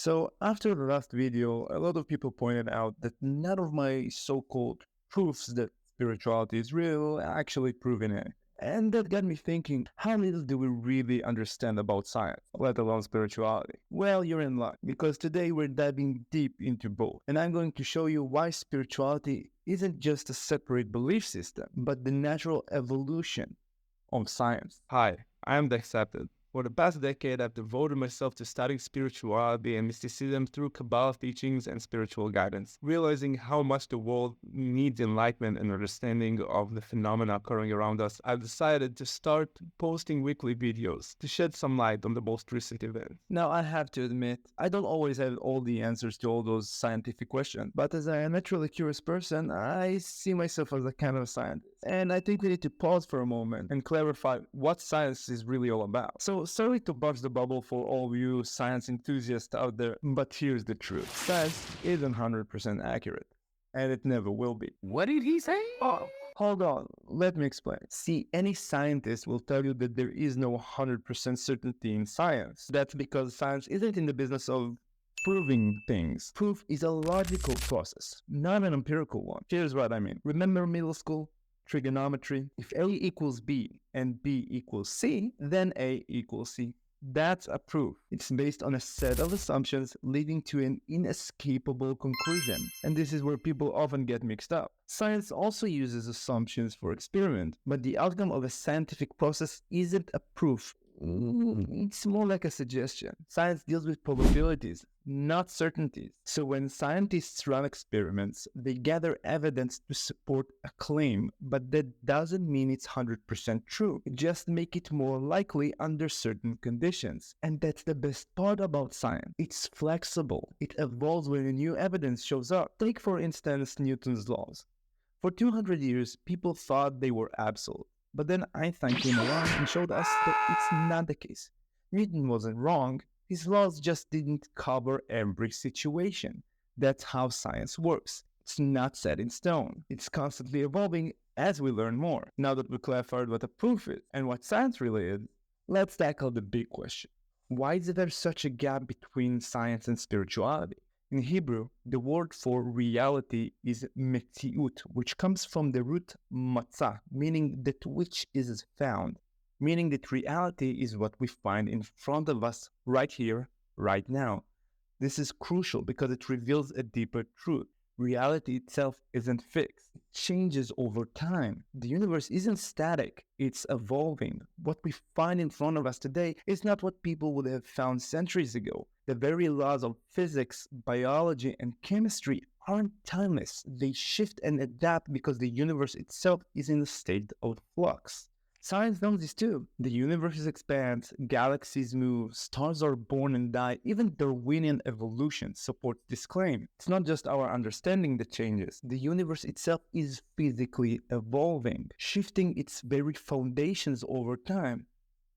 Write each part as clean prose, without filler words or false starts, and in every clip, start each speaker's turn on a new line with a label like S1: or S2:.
S1: So after the last video, a lot of people pointed out that none of my so-called proofs that spirituality is real are actually proven it. And that got me thinking, how little do we really understand about science, let alone spirituality? Well, you're in luck, because today we're diving deep into both. And I'm going to show you why spirituality isn't just a separate belief system, but the natural evolution of science.
S2: Hi, I am the Accepted. For the past decade, I've devoted myself to studying spirituality and mysticism through Kabbalah teachings and spiritual guidance, realizing how much the world needs enlightenment and understanding of the phenomena occurring around us. I've decided to start posting weekly videos to shed some light on the most recent events.
S1: Now, I have to admit, I don't always have all the answers to all those scientific questions, but as a naturally curious person, I see myself as a kind of scientist. And I think we need to pause for a moment and clarify what science is really all about. So, sorry to burst the bubble for all you science enthusiasts out there, but here's the truth. Science isn't 100% accurate, and it never will be.
S2: What did he say?
S1: Hold on, let me explain. See, any scientist will tell you that there is no 100% certainty in science. That's because science isn't in the business of proving things. Proof is a logical process, not an empirical one. Here's what I mean. Remember middle school? Trigonometry. If A equals B and B equals C, then A equals C. That's a proof. It's based on a set of assumptions leading to an inescapable conclusion. And this is where people often get mixed up. Science also uses assumptions for experiment, but the outcome of a scientific process isn't a proof. It's more like a suggestion. Science deals with probabilities, not certainties. So when scientists run experiments, they gather evidence to support a claim, but that doesn't mean it's 100% true. It just makes it more likely under certain conditions. And that's the best part about science. It's flexible. It evolves when a new evidence shows up. Take, for instance, Newton's laws. For 200 years, people thought they were absolute. But then Einstein came along and showed us that it's not the case. Newton wasn't wrong, his laws just didn't cover every situation. That's how science works. It's not set in stone. It's constantly evolving as we learn more. Now that we clarified what a proof is and what science really is, let's tackle the big question. Why is there such a gap between science and spirituality? In Hebrew, the word for reality is metziut, which comes from the root matzah, meaning that which is found, meaning that reality is what we find in front of us right here, right now. This is crucial because it reveals a deeper truth. Reality itself isn't fixed. It changes over time. The universe isn't static. It's evolving. What we find in front of us today is not what people would have found centuries ago. The very laws of physics, biology, and chemistry aren't timeless. They shift and adapt because the universe itself is in a state of flux. Science knows this too. The universe expands, galaxies move, stars are born and die. Even Darwinian evolution supports this claim. It's not just our understanding that changes. The universe itself is physically evolving, shifting its very foundations over time.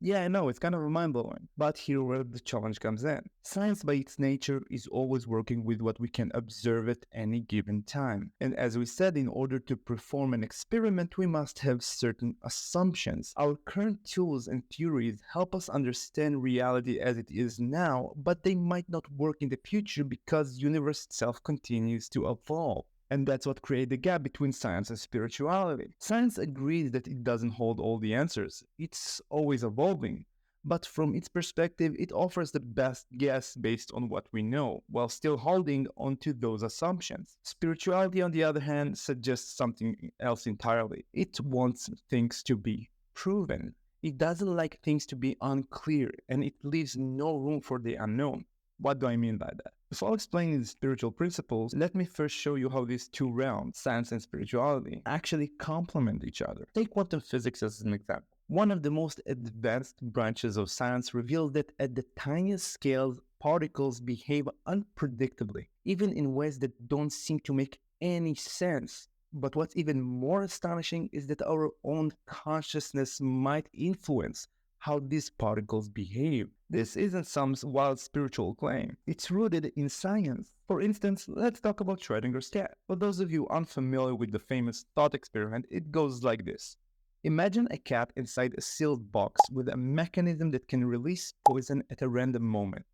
S1: Yeah, I know, it's kind of mind-blowing. But here where the challenge comes in. Science by its nature is always working with what we can observe at any given time. And as we said, in order to perform an experiment, we must have certain assumptions. Our current tools and theories help us understand reality as it is now, but they might not work in the future because the universe itself continues to evolve. And that's what creates the gap between science and spirituality. Science agrees that it doesn't hold all the answers. It's always evolving. But from its perspective, it offers the best guess based on what we know, while still holding onto those assumptions. Spirituality, on the other hand, suggests something else entirely. It wants things to be proven. It doesn't like things to be unclear, and it leaves no room for the unknown. What do I mean by that? Before explaining the spiritual principles, let me first show you how these two realms, science and spirituality, actually complement each other. Take quantum physics as an example. One of the most advanced branches of science reveals that at the tiniest scales, particles behave unpredictably, even in ways that don't seem to make any sense. But what's even more astonishing is that our own consciousness might influence how these particles behave. This isn't some wild spiritual claim. It's rooted in science. For instance, let's talk about Schrödinger's cat. For those of you unfamiliar with the famous thought experiment, it goes like this. Imagine a cat inside a sealed box with a mechanism that can release poison at a random moment.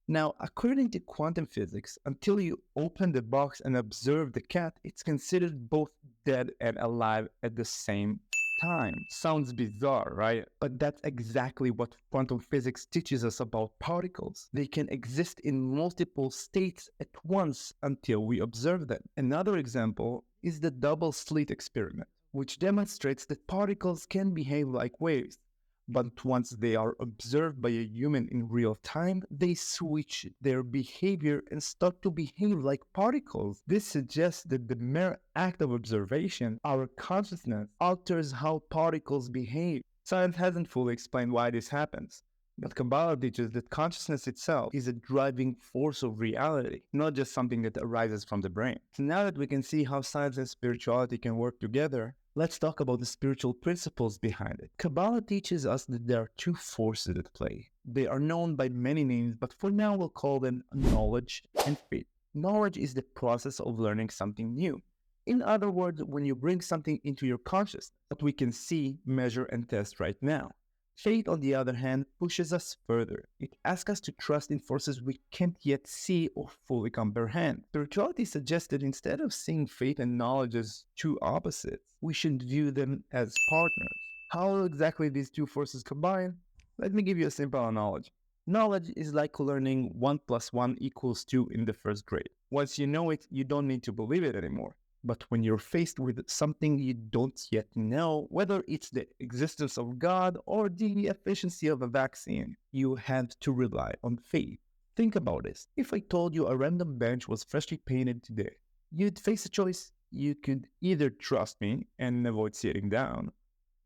S1: Now, according to quantum physics, until you open the box and observe the cat, it's considered both dead and alive at the same time. Sounds bizarre, right? But that's exactly what quantum physics teaches us about particles. They can exist in multiple states at once until we observe them. Another example is the double slit experiment, which demonstrates that particles can behave like waves. But once they are observed by a human in real time, they switch their behavior and start to behave like particles. This suggests that the mere act of observation, our consciousness, alters how particles behave. Science hasn't fully explained why this happens, but Kabbalah teaches that consciousness itself is a driving force of reality, not just something that arises from the brain. So now that we can see how science and spirituality can work together, let's talk about the spiritual principles behind it. Kabbalah teaches us that there are two forces at play. They are known by many names, but for now we'll call them knowledge and faith. Knowledge is the process of learning something new. In other words, when you bring something into your consciousness that we can see, measure, and test right now. Faith, on the other hand, pushes us further. It asks us to trust in forces we can't yet see or fully comprehend. Spirituality suggests that instead of seeing faith and knowledge as two opposites, we should view them as partners. How exactly these two forces combine? Let me give you a simple analogy. Knowledge is like learning 1 plus 1 equals 2 in the first grade. Once you know it, you don't need to believe it anymore. But when you're faced with something you don't yet know, whether it's the existence of God or the efficiency of a vaccine, you have to rely on faith. Think about this. If I told you a random bench was freshly painted today, you'd face a choice. You could either trust me and avoid sitting down,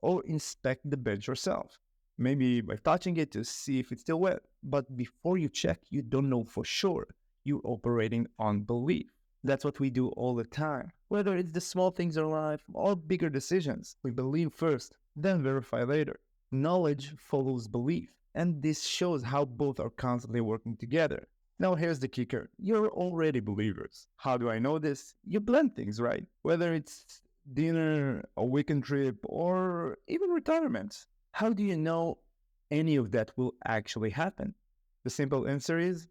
S1: or inspect the bench yourself. Maybe by touching it to see if it's still wet. But before you check, you don't know for sure. You're operating on belief. That's what we do all the time. Whether it's the small things in life or bigger decisions, we believe first, then verify later. Knowledge follows belief, and this shows how both are constantly working together. Now here's the kicker. You're already believers. How do I know this? You plan things, right? Whether it's dinner, a weekend trip, or even retirement. How do you know any of that will actually happen? The simple answer is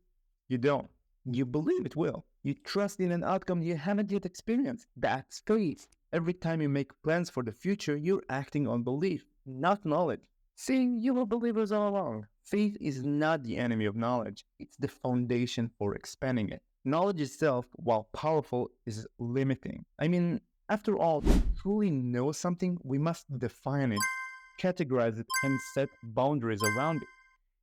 S1: you don't. You believe it will. You trust in an outcome you haven't yet experienced. That's faith. Every time you make plans for the future, you're acting on belief, not knowledge. See, you were believers all along. Faith is not the enemy of knowledge. It's the foundation for expanding it. Knowledge itself, while powerful, is limiting. After all, to truly know something, we must define it, categorize it, and set boundaries around it.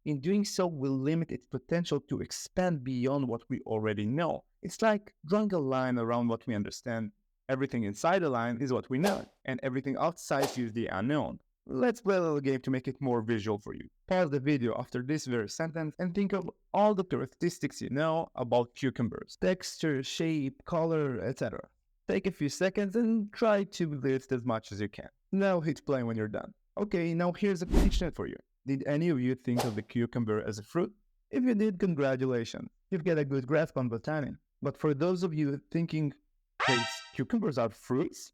S1: In doing so, we'll limit its potential to expand beyond what we already know. It's like drawing a line around what we understand. Everything inside the line is what we know, and everything outside is the unknown. Let's play a little game to make it more visual for you. Pause the video after this very sentence and think of all the characteristics you know about cucumbers. Texture, shape, color, etc. Take a few seconds and try to list as much as you can. Now hit play when you're done. Okay, now here's a question for you. Did any of you think of the cucumber as a fruit? If you did, congratulations. You've got a good grasp on botany. But for those of you thinking, wait, cucumbers are fruits?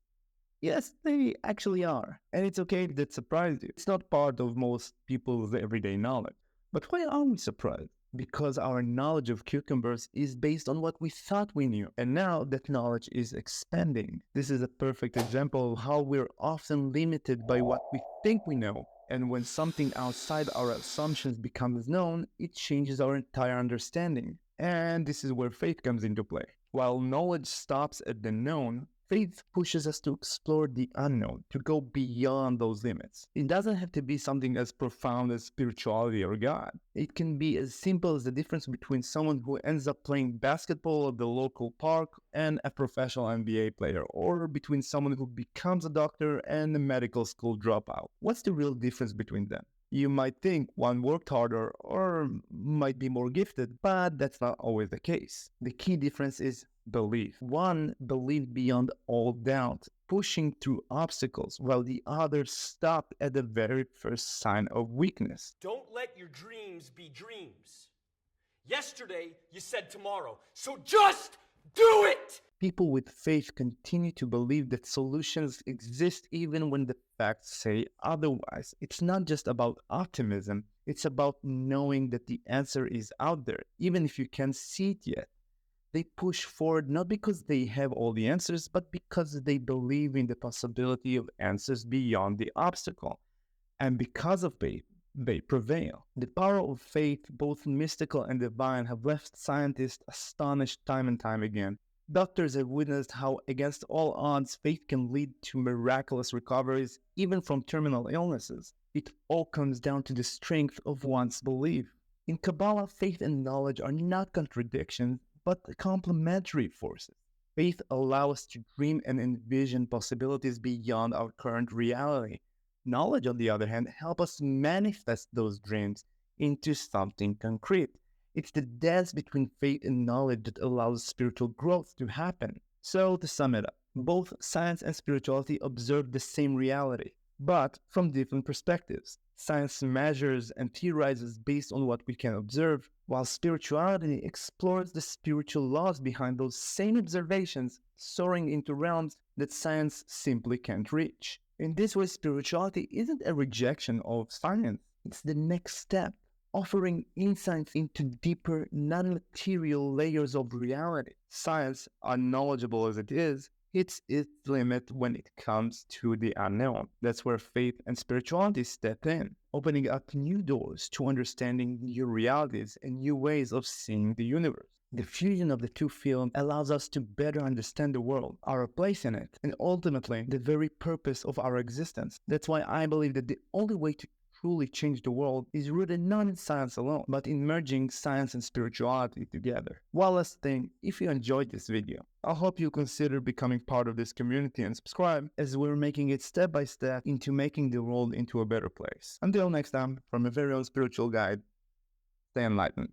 S1: Yes, they actually are. And it's okay if that surprised you. It's not part of most people's everyday knowledge. But why are we surprised? Because our knowledge of cucumbers is based on what we thought we knew. And now that knowledge is expanding. This is a perfect example of how we're often limited by what we think we know. And when something outside our assumptions becomes known, it changes our entire understanding. And this is where faith comes into play. While knowledge stops at the known, faith pushes us to explore the unknown, to go beyond those limits. It doesn't have to be something as profound as spirituality or God. It can be as simple as the difference between someone who ends up playing basketball at the local park and a professional NBA player, or between someone who becomes a doctor and a medical school dropout. What's the real difference between them? You might think one worked harder or might be more gifted, but that's not always the case. The key difference is belief. One believed beyond all doubt, pushing through obstacles, while the other stopped at the very first sign of weakness.
S3: Don't let your dreams be dreams. Yesterday, you said tomorrow, so just do it!
S1: People with faith continue to believe that solutions exist even when the facts say otherwise. It's not just about optimism, It's about knowing that the answer is out there, even if you can't see it yet. They push forward not because they have all the answers, but because they believe in the possibility of answers beyond the obstacle. And because of faith, they prevail. The power of faith, both mystical and divine, have left scientists astonished time and time again. Doctors have witnessed how, against all odds, faith can lead to miraculous recoveries, even from terminal illnesses. It all comes down to the strength of one's belief. In Kabbalah, faith and knowledge are not contradictions, but complementary forces. Faith allows us to dream and envision possibilities beyond our current reality. Knowledge, on the other hand, helps us manifest those dreams into something concrete. It's the dance between faith and knowledge that allows spiritual growth to happen. So, to sum it up, both science and spirituality observe the same reality, but from different perspectives. Science measures and theorizes based on what we can observe, while spirituality explores the spiritual laws behind those same observations, soaring into realms that science simply can't reach. In this way, spirituality isn't a rejection of science, it's the next step, offering insights into deeper, non-material layers of reality. Science, unknowledgeable as it is, hits its limit when it comes to the unknown. That's where faith and spirituality step in, opening up new doors to understanding new realities and new ways of seeing the universe. The fusion of the two fields allows us to better understand the world, our place in it, and ultimately the very purpose of our existence. That's why I believe that the only way to truly change the world is rooted not in science alone, but in merging science and spirituality together. One last thing, if you enjoyed this video, I hope you consider becoming part of this community and subscribe, as we're making it step by step into making the world into a better place. Until next time, from a very own spiritual guide, stay enlightened.